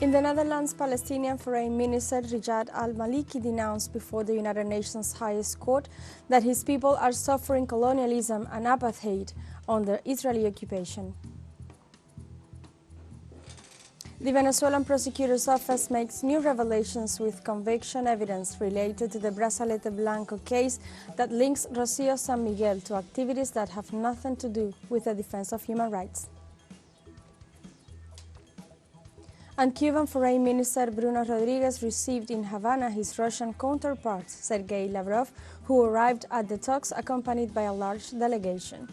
In the Netherlands, Palestinian Foreign Minister Riyad Al-Maliki denounced before the United Nations highest court that his people are suffering colonialism and apartheid under Israeli occupation. The Venezuelan prosecutor's office makes new revelations with conviction evidence related to the Brazalete Blanco case that links Rocío San Miguel to activities that have nothing to do with the defense of human rights. And Cuban Foreign Minister Bruno Rodriguez received in Havana his Russian counterpart, Sergei Lavrov, who arrived at the talks accompanied by a large delegation.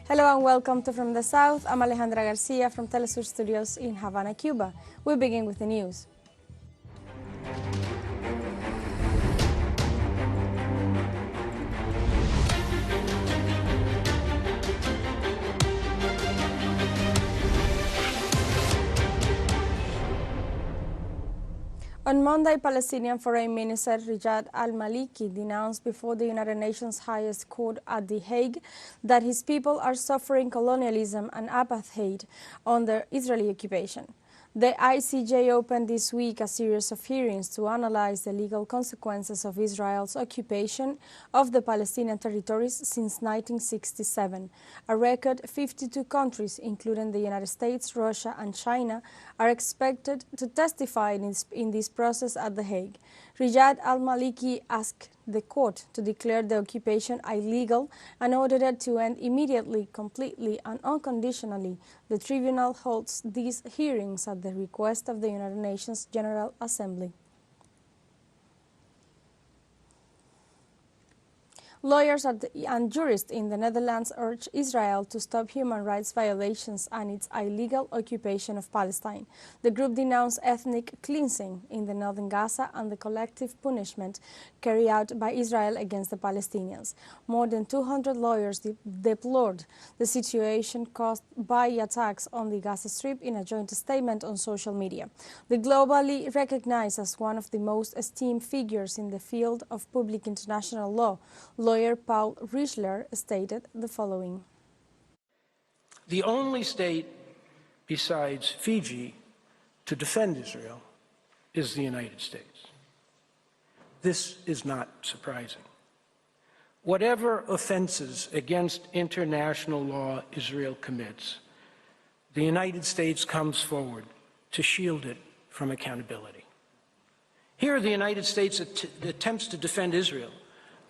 Hello and welcome to From the South. I'm Alejandra Garcia from teleSUR Studios in Havana, Cuba. We begin with the news. On Monday, Palestinian Foreign Minister Riyad Al-Maliki denounced before the United Nations highest court at The Hague that his people are suffering colonialism and apartheid under Israeli occupation. The ICJ opened this week a series of hearings to analyze the legal consequences of Israel's occupation of the Palestinian territories since 1967. A record 52 countries, including the United States, Russia and China, are expected to testify in this process at The Hague. Riyad Al-Maliki asked the court to declare the occupation illegal and ordered it to end immediately, completely and unconditionally. The tribunal holds these hearings at the request of the United Nations General Assembly. Lawyers and jurists in the Netherlands urge Israel to stop human rights violations and its illegal occupation of Palestine. The group denounced ethnic cleansing in the northern Gaza and the collective punishment carried out by Israel against the Palestinians. More than 200 lawyers deplored the situation caused by attacks on the Gaza Strip in a joint statement on social media. The globally recognized as one of the most esteemed figures in the field of public international law, lawyer Paul Rischler stated the following. The only state besides Fiji to defend Israel is the United States. This is not surprising. Whatever offenses against international law Israel commits, the United States comes forward to shield it from accountability. Here, the United States attempts to defend Israel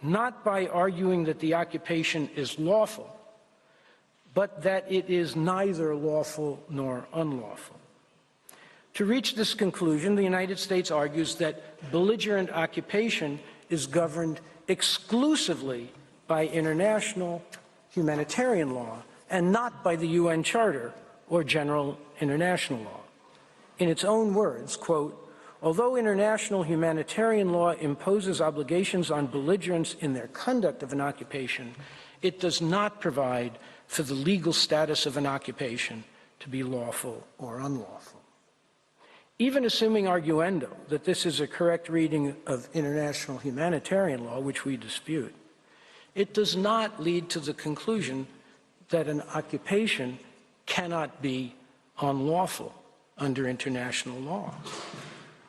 not by arguing that the occupation is lawful, but that it is neither lawful nor unlawful. To reach this conclusion, the United States argues that belligerent occupation is governed exclusively by international humanitarian law and not by the UN Charter or general international law. In its own words, quote, although international humanitarian law imposes obligations on belligerents in their conduct of an occupation, it does not provide for the legal status of an occupation to be lawful or unlawful. Even assuming arguendo that this is a correct reading of international humanitarian law, which we dispute, it does not lead to the conclusion that an occupation cannot be unlawful under international law.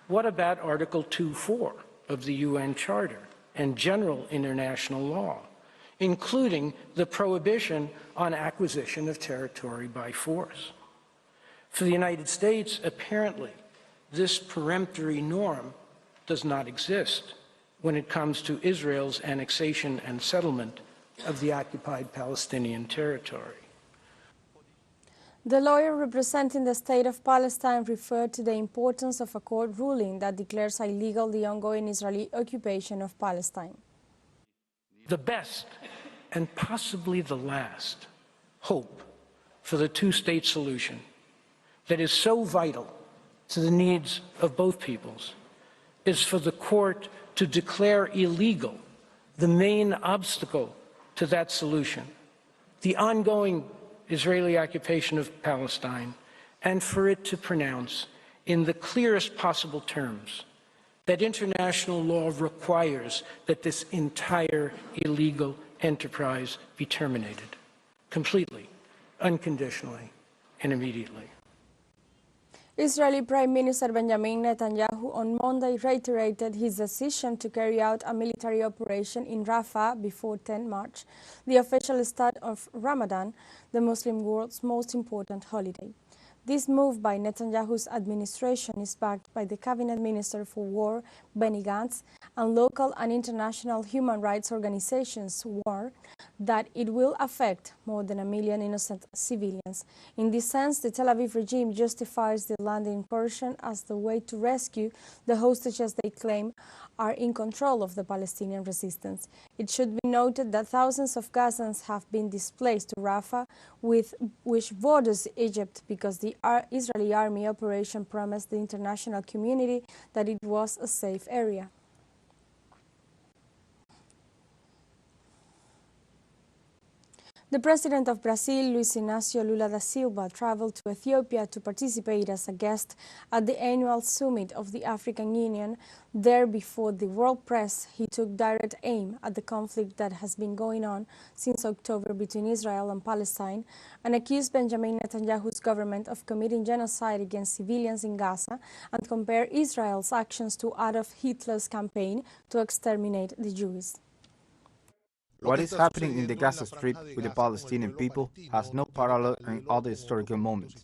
What about Article 2.4 of the UN Charter and general international law, including the prohibition on acquisition of territory by force? For the United States, apparently, this peremptory norm does not exist when it comes to Israel's annexation and settlement of the occupied Palestinian territory. The lawyer representing the state of Palestine referred to the importance of a court ruling that declares illegal the ongoing Israeli occupation of Palestine. The best, and possibly the last, hope for the two-state solution that is so vital to the needs of both peoples is for the court to declare illegal the main obstacle to that solution, the ongoing Israeli occupation of Palestine, and for it to pronounce in the clearest possible terms that international law requires that this entire illegal enterprise be terminated, completely, unconditionally, and immediately. Israeli Prime Minister Benjamin Netanyahu on Monday reiterated his decision to carry out a military operation in Rafah before 10 March, the official start of Ramadan, the Muslim world's most important holiday. This move by Netanyahu's administration is backed by the Cabinet Minister for War, Benny Gantz, and local and international human rights organizations warn that it will affect more than 1 million innocent civilians. In this sense, the Tel Aviv regime justifies the land incursion as the way to rescue the hostages they claim are in control of the Palestinian resistance. It should be noted that thousands of Gazans have been displaced to Rafah, which borders Egypt, because the Israeli army operation promised the international community that it was a safe area. The president of Brazil, Luiz Inácio Lula da Silva, traveled to Ethiopia to participate as a guest at the annual summit of the African Union. There, before the world press, he took direct aim at the conflict that has been going on since October between Israel and Palestine, and accused Benjamin Netanyahu's government of committing genocide against civilians in Gaza, and compared Israel's actions to Adolf Hitler's campaign to exterminate the Jews. What is happening in the Gaza Strip with the Palestinian people has no parallel in other historical moments.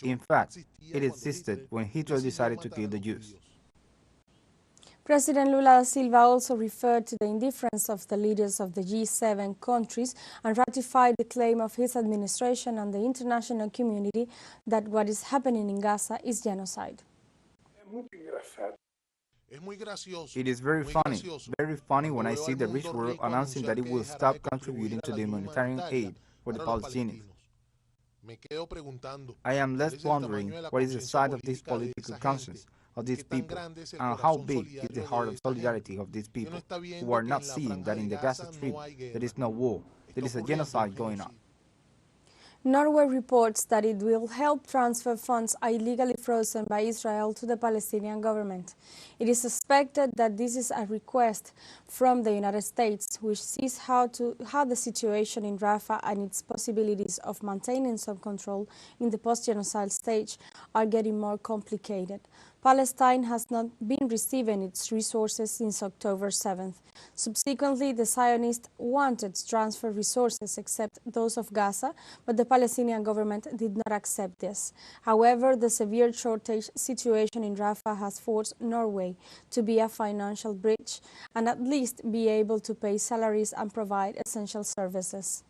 In fact, it existed when Hitler decided to kill the Jews. President Lula da Silva also referred to the indifference of the leaders of the G7 countries and ratified the claim of his administration and the international community that what is happening in Gaza is genocide. It is very funny when I see the rich world announcing that it will stop contributing to the humanitarian aid for the Palestinians. I am left wondering what is the side of this political conscience of these people, and how big is the heart of solidarity of these people who are not seeing that in the Gaza Strip there is no war, there is a genocide going on. Norway reports that it will help transfer funds illegally frozen by Israel to the Palestinian government. It is suspected that this is a request from the United States, which sees how the situation in Rafah and its possibilities of maintaining some control in the post-genocide stage are getting more complicated. Palestine has not been receiving its resources since October 7th. Subsequently, the Zionists wanted to transfer resources except those of Gaza, but the Palestinian government did not accept this. However, the severe shortage situation in Rafah has forced Norway to be a financial bridge and at least be able to pay salaries and provide essential services.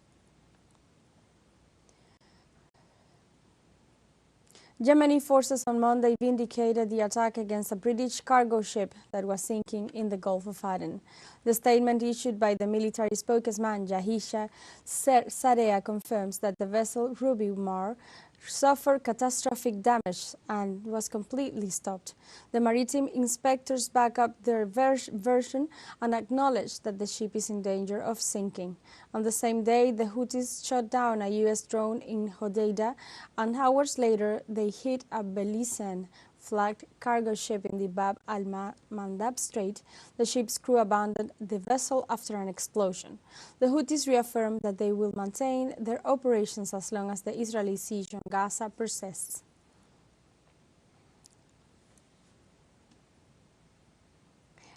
Yemeni forces on Monday vindicated the attack against a British cargo ship that was sinking in the Gulf of Aden. The statement issued by the military spokesman Yahisha Sarea confirms that the vessel Ruby Mar suffered catastrophic damage and was completely stopped. The maritime inspectors back up their version and acknowledged that the ship is in danger of sinking. On the same day, the Houthis shot down a U.S. drone in Hodeidah, and hours later they hit a Belizean flagged cargo ship in the Bab al-Mandab Strait. The ship's crew abandoned the vessel after an explosion. The Houthis reaffirmed that they will maintain their operations as long as the Israeli siege on Gaza persists.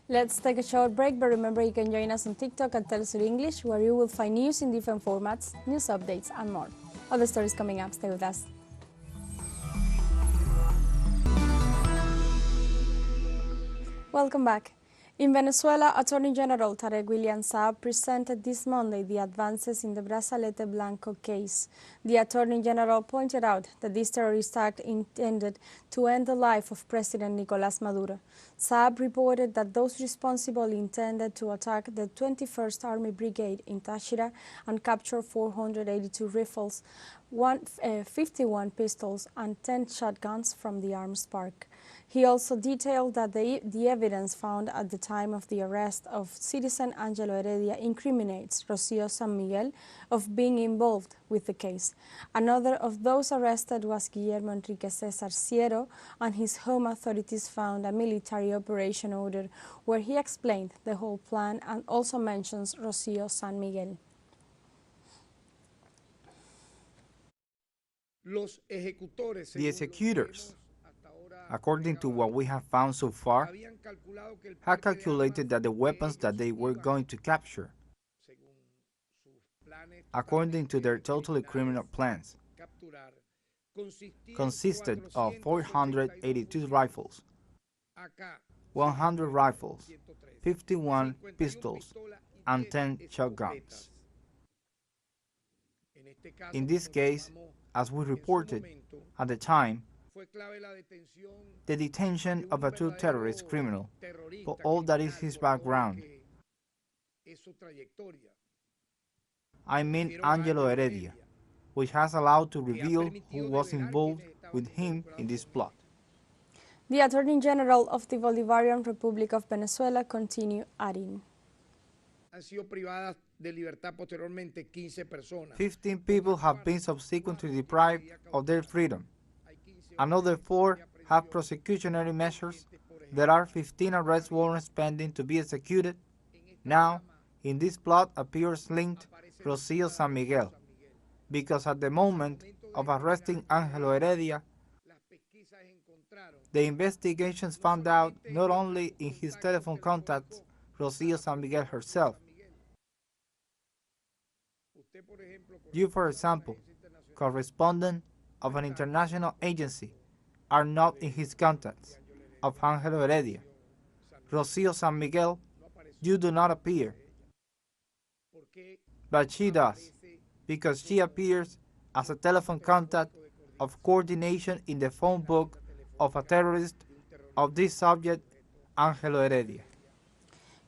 Let's take a short break, but remember you can join us on TikTok at teleSUR English, where you will find news in different formats, news updates, and more. Other stories coming up. Stay with us. Welcome back. In Venezuela, Attorney General Tarek William Saab presented this Monday the advances in the Brazalete Blanco case. The Attorney General pointed out that this terrorist act intended to end the life of President Nicolás Maduro. Saab reported that those responsible intended to attack the 21st Army Brigade in Táchira and capture 482 rifles, 51 pistols, and 10 shotguns from the arms park. He also detailed that the evidence found at the time of the arrest of citizen Angelo Heredia incriminates Rocío San Miguel of being involved with the case. Another of those arrested was Guillermo Enrique César Ciero, and his home authorities found a military operation order where he explained the whole plan and also mentions Rocío San Miguel. The executors, according to what we have found so far, had calculated that the weapons that they were going to capture, according to their totally criminal plans, consisted of 482 rifles, 100 rifles, 51 pistols, and 10 shotguns. In this case, as we reported at the time, the detention of a true terrorist criminal for all that is his background. I mean Angelo Heredia, which has allowed to reveal who was involved with him in this plot. The Attorney General of the Bolivarian Republic of Venezuela continued adding, 15 people have been subsequently deprived of their freedom. Another 4 have prosecutionary measures. There are 15 arrest warrants pending to be executed. Now, in this plot appears linked Rocio San Miguel, because at the moment of arresting Angelo Heredia, the investigations found out not only in his telephone contacts Rocio San Miguel herself. You, for example, correspondent of an international agency, are not in his contacts of Angelo Heredia. Rocio San Miguel, you do not appear. But she does, because she appears as a telephone contact of coordination in the phone book of a terrorist of this subject, Angelo Heredia.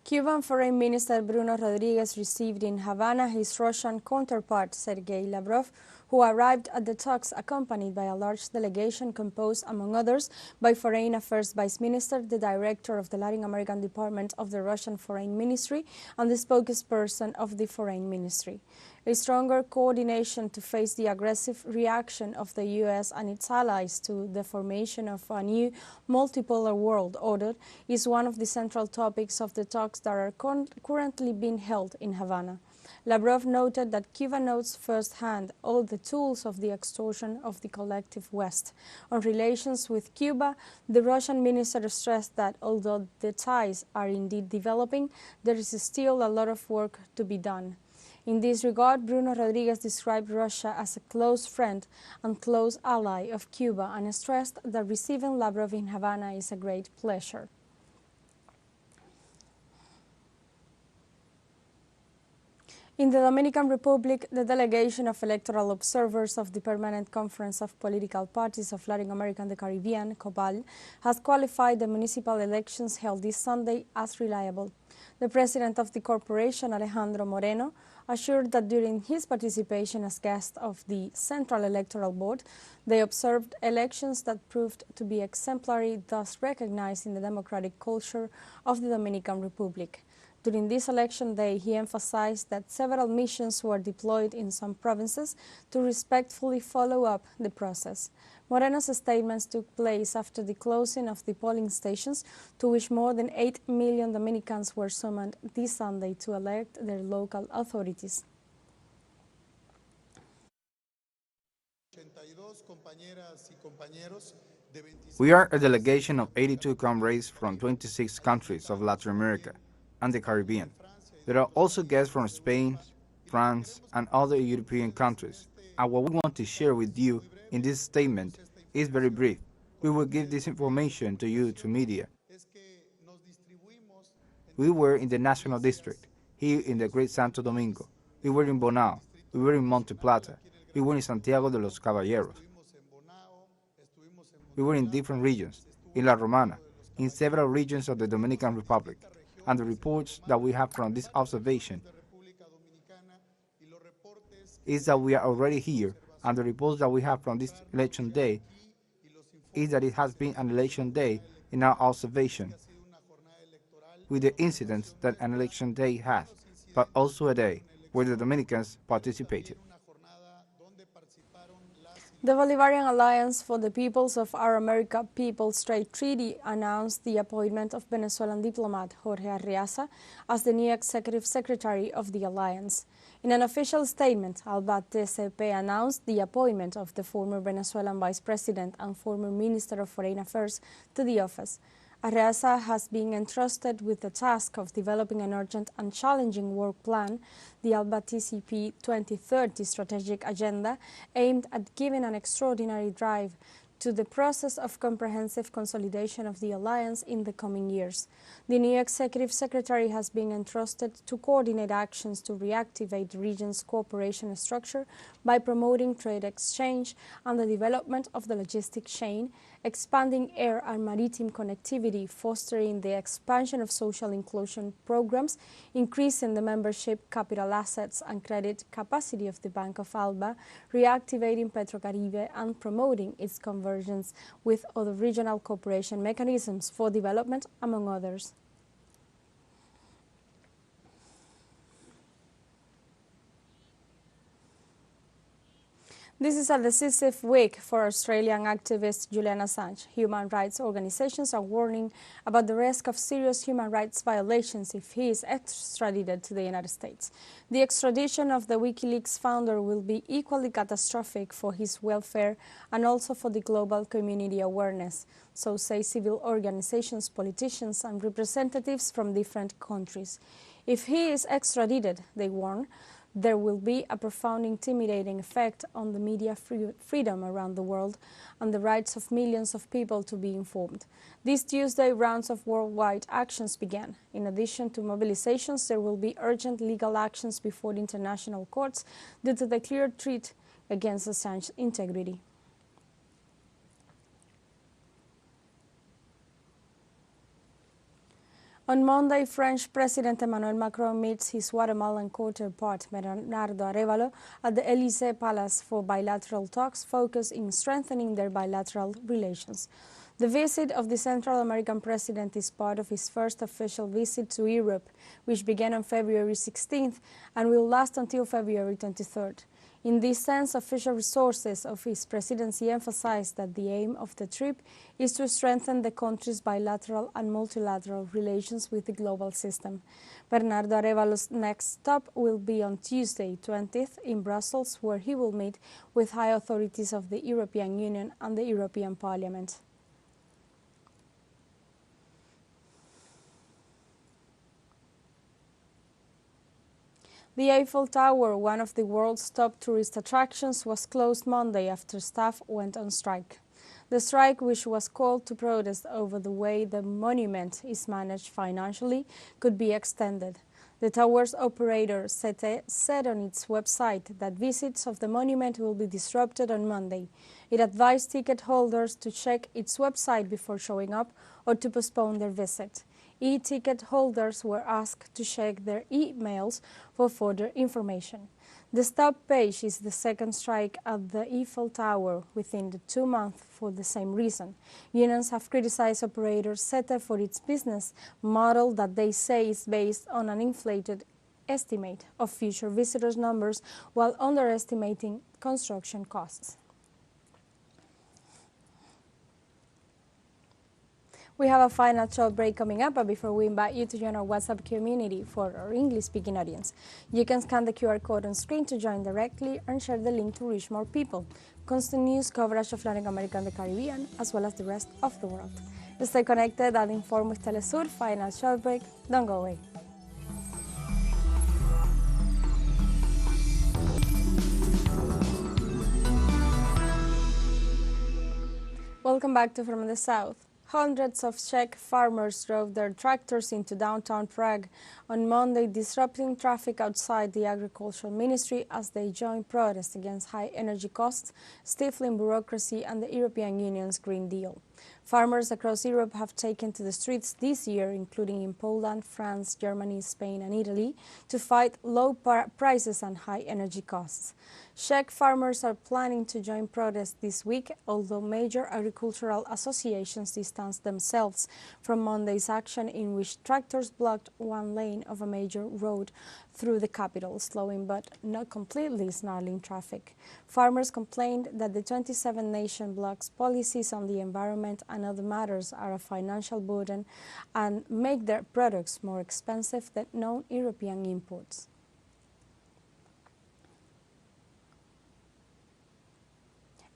Cuban Foreign Minister Bruno Rodriguez received in Havana his Russian counterpart Sergei Lavrov, who arrived at the talks accompanied by a large delegation composed, among others, by Foreign Affairs Vice Minister, the Director of the Latin American Department of the Russian Foreign Ministry, and the spokesperson of the Foreign Ministry. A stronger coordination to face the aggressive reaction of the U.S. and its allies to the formation of a new multipolar world order is one of the central topics of the talks that are currently being held in Havana. Lavrov noted that Cuba knows firsthand all the tools of the extortion of the collective West. On relations with Cuba, the Russian minister stressed that although the ties are indeed developing, there is still a lot of work to be done. In this regard, Bruno Rodriguez described Russia as a close friend and close ally of Cuba and stressed that receiving Lavrov in Havana is a great pleasure. In the Dominican Republic, the delegation of electoral observers of the Permanent Conference of Political Parties of Latin America and the Caribbean, COPAL, has qualified the municipal elections held this Sunday as reliable. The president of the corporation, Alejandro Moreno, assured that during his participation as guest of the Central Electoral Board, they observed elections that proved to be exemplary, thus recognizing the democratic culture of the Dominican Republic. During this election day, he emphasized that several missions were deployed in some provinces to respectfully follow up the process. Moreno's statements took place after the closing of the polling stations, to which more than 8 million Dominicans were summoned this Sunday to elect their local authorities. We are a delegation of 82 comrades from 26 countries of Latin America and the Caribbean. There are also guests from Spain, France, and other European countries. And what we want to share with you in this statement is very brief. We will give this information to you to media. We were in the National District, here in the Great Santo Domingo. We were in Bonao. We were in Monte Plata. We were in Santiago de los Caballeros. We were in different regions, in La Romana, in several regions of the Dominican Republic. And the reports that we have from this observation is that we are already here, and the reports that we have from this election day is that it has been an election day in our observation, with the incidents that an election day has, but also a day where the Dominicans participated. The Bolivarian Alliance for the Peoples of Our America People's Trade Treaty announced the appointment of Venezuelan diplomat Jorge Arriaza as the new executive secretary of the alliance. In an official statement, ALBA-TCP announced the appointment of the former Venezuelan vice president and former minister of foreign affairs to the office. Arriaza has been entrusted with the task of developing an urgent and challenging work plan, the ALBA-TCP 2030 strategic agenda, aimed at giving an extraordinary drive to the process of comprehensive consolidation of the alliance in the coming years. The new executive secretary has been entrusted to coordinate actions to reactivate the region's cooperation structure by promoting trade exchange and the development of the logistic chain, expanding air and maritime connectivity, fostering the expansion of social inclusion programs, increasing the membership, capital assets and credit capacity of the Bank of ALBA, reactivating Petrocaribe and promoting its convergence with other regional cooperation mechanisms for development, among others. This is a decisive week for Australian activist Julian Assange. Human rights organizations are warning about the risk of serious human rights violations if he is extradited to the United States. The extradition of the WikiLeaks founder will be equally catastrophic for his welfare and also for the global community awareness, so say civil organizations, politicians, and representatives from different countries. If he is extradited, they warn, there will be a profound intimidating effect on the media freedom around the world and the rights of millions of people to be informed. This Tuesday, rounds of worldwide actions began. In addition to mobilizations, there will be urgent legal actions before the international courts due to the clear threat against Assange's integrity. On Monday, French President Emmanuel Macron meets his Guatemalan counterpart Bernardo Arévalo at the Élysée Palace for bilateral talks focused in strengthening their bilateral relations. The visit of the Central American president is part of his first official visit to Europe, which began on February 16th and will last until February 23rd. In this sense, official sources of his presidency emphasized that the aim of the trip is to strengthen the country's bilateral and multilateral relations with the global system. Bernardo Arévalo's next stop will be on Tuesday, 20th, in Brussels, where he will meet with high authorities of the European Union and the European Parliament. The Eiffel Tower, one of the world's top tourist attractions, was closed Monday after staff went on strike. The strike, which was called to protest over the way the monument is managed financially, could be extended. The tower's operator said on its website that visits of the monument will be disrupted on Monday. It advised ticket holders to check its website before showing up or to postpone their visit. E-ticket holders were asked to check their emails for further information. The stop page is the second strike at the Eiffel Tower within the 2 months for the same reason. Unions have criticized operator SETE for its business model that they say is based on an inflated estimate of future visitors' numbers while underestimating construction costs. We have a final short break coming up, but before we invite you to join our WhatsApp community for our English-speaking audience, you can scan the QR code on screen to join directly and share the link to reach more people. Constant news coverage of Latin America and the Caribbean, as well as the rest of the world. Stay connected and informed with teleSUR. Final short break. Don't go away. Welcome back to From the South. Hundreds of Czech farmers drove their tractors into downtown Prague on Monday, disrupting traffic outside the Agricultural Ministry as they joined protests against high energy costs, stifling bureaucracy, and the European Union's Green Deal. Farmers across Europe have taken to the streets this year, including in Poland, France, Germany, Spain and Italy, to fight low prices and high energy costs. Czech farmers are planning to join protests this week, although major agricultural associations distanced themselves from Monday's action in which tractors blocked one lane of a major road through the capital, slowing but not completely snarling traffic. Farmers complained that the 27-nation bloc's policies on the environment and other matters are a financial burden and make their products more expensive than non-European imports.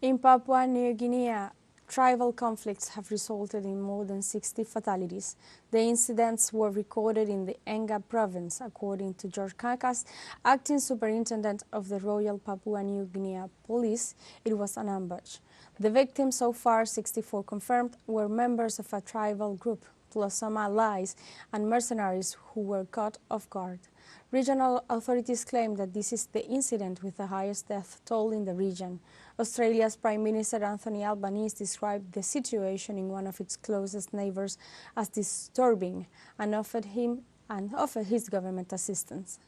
In Papua New Guinea, tribal conflicts have resulted in more than 60 fatalities. The incidents were recorded in the Enga province, according to George Kakas, acting superintendent of the Royal Papua New Guinea Police. It was an ambush. The victims, so far 64 confirmed, were members of a tribal group, plus some allies and mercenaries who were caught off guard. Regional authorities claim that this is the incident with the highest death toll in the region. Australia's Prime Minister Anthony Albanese described the situation in one of its closest neighbours as disturbing and offered his government assistance.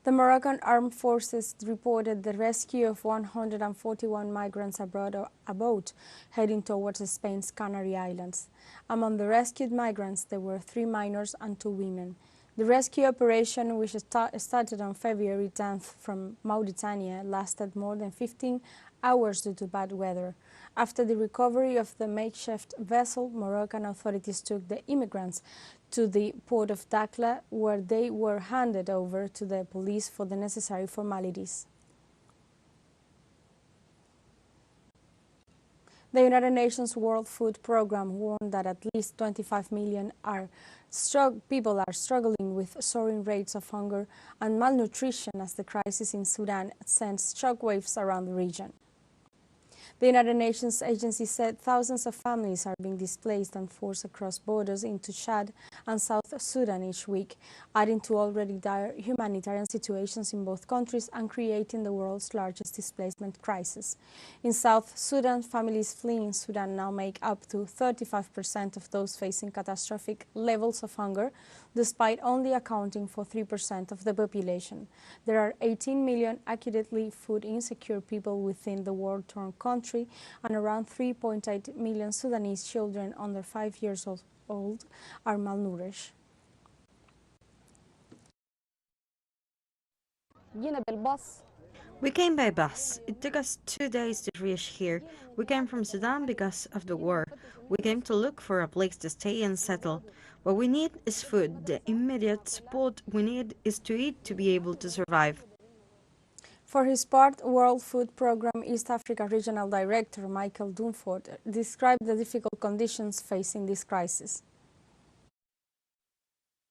The Moroccan Armed Forces reported the rescue of 141 migrants aboard a boat heading towards Spain's Canary Islands. Among the rescued migrants, there were 3 minors and 2 women. The rescue operation, which started on February 10th from Mauritania, lasted more than 15 hours due to bad weather. After the recovery of the makeshift vessel, Moroccan authorities took the immigrants to the port of Dakhla, where they were handed over to the police for the necessary formalities. The United Nations World Food Programme warned that at least 25 million people are struggling with soaring rates of hunger and malnutrition as the crisis in Sudan sends shockwaves around the region. The United Nations agency said thousands of families are being displaced and forced across borders into Chad and South Sudan each week, adding to already dire humanitarian situations in both countries and creating the world's largest displacement crisis. In South Sudan, families fleeing Sudan now make up to 35% of those facing catastrophic levels of hunger, despite only accounting for 3% of the population. There are 18 million acutely food insecure people within the war-torn country, and around 3.8 million Sudanese children under 5 years old are malnourished. We came by bus. It took us 2 days to reach here. We came from Sudan because of the war. We came to look for a place to stay and settle. What we need is food. The immediate support we need is to eat to be able to survive. For his part, World Food Programme East Africa Regional Director Michael Dunford described the difficult conditions facing this crisis.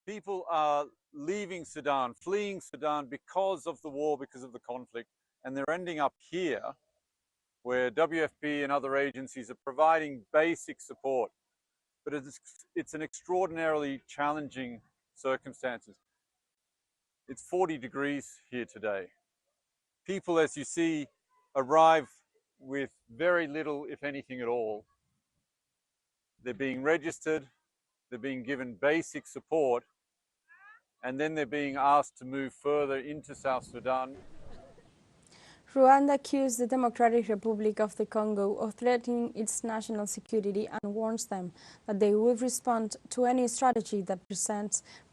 People are leaving Sudan, fleeing Sudan because of the war, because of the conflict, and they're ending up here where WFP and other agencies are providing basic support. But it's an extraordinarily challenging circumstances. It's 40 degrees here today. People, as you see, arrive with very little, if anything at all. They're being registered, they're being given basic support, and then they're being asked to move further into South Sudan. Rwanda accused the Democratic Republic of the Congo of threatening its national security and warns them that they will respond to any strategy that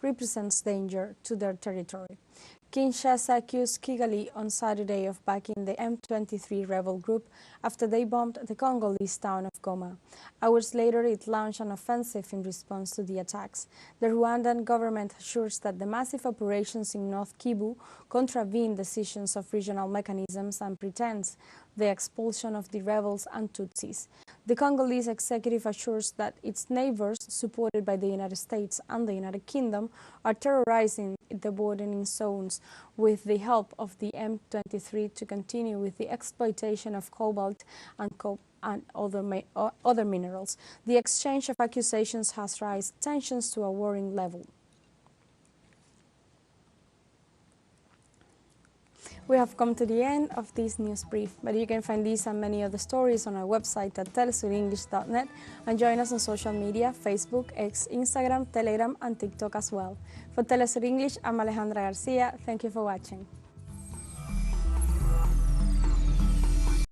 represents danger to their territory. Kinshasa accused Kigali on Saturday of backing the M23 rebel group after they bombed the Congolese town of Goma. Hours later, it launched an offensive in response to the attacks. The Rwandan government assures that the massive operations in North Kivu contravene decisions of regional mechanisms and pretends the expulsion of the rebels and Tutsis. The Congolese executive assures that its neighbors, supported by the United States and the United Kingdom, are terrorizing the bordering zones with the help of the M23 to continue with the exploitation of cobalt and other minerals. The exchange of accusations has raised tensions to a worrying level. We have come to the end of this news brief, but you can find these and many other stories on our website at telesurenglish.net and join us on social media, Facebook, X, Instagram, Telegram, and TikTok as well. For Telesur English, I'm Alejandra Garcia. Thank you for watching.